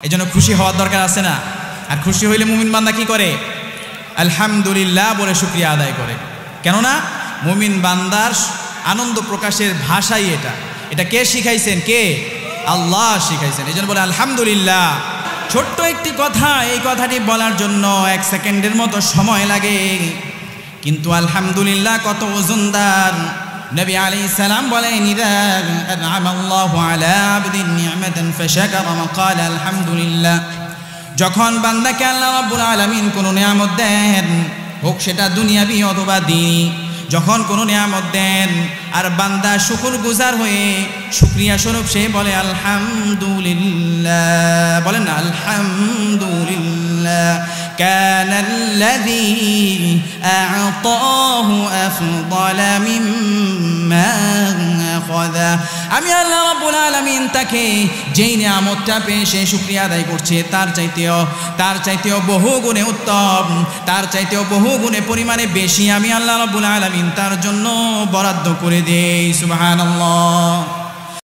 এই জন্য খুশি হওয়ার দরকার আছে না? আর খুশি হইলে মুমিন বান্দা কি করে? আলহামদুলিল্লাহ বলে শুকরিয়া আদায় করে। কেননা মুমিন বান্দার আনন্দ প্রকাশের ভাষাই এটা কে শিখাইছেন? কে? আল্লাহ শিখাইছেন। এই জন্য বলে আলহামদুলিল্লাহ। ছোট্ট একটি কথা, এই কথাটি বলার জন্য 1 সেকেন্ডের মতো সময় লাগে, কিন্তু আলহামদুলিল্লাহ কত ওজনদার। নবী আলাইহিস সালাম বলেন, ইযা আন'আমাল্লাহু আলা আবদিন নি'মাতান ফাশাকারা ওয়া ক্বালা আলহামদুলিল্লাহ। যখন বান্দাকে আল্লাহ রাব্বুল আলামিন কোনো নিয়ামত দেন, হোক সেটা দুনিয়াবি অথবা দ্বীনি, যখন কোনো নিয়ামত দেন আর বান্দা শুকরগুজার হয়ে শুকরিয়া স্বরূপ সে বলে আলহামদুলিল্লাহ, বলেন না আলহামদুলিল্লাহ, কানাল্লাযী আ'তাহু আফদালা মিম্মা আখাযা। আমি আল্লাহ রাব্বুল আলামিন তাকে যেই নিয়ামতটা পেয়ে সে শুকরিয়া আদায় করছে তার চাইতেও বহু গুণে উত্তম, তার চাইতেও বহু গুণে পরিমাণে বেশি আমি আল্লাহ রাব্বুল আলামিন তার জন্য বরাদ্দ করে দেই। সুবহানাল্লাহ।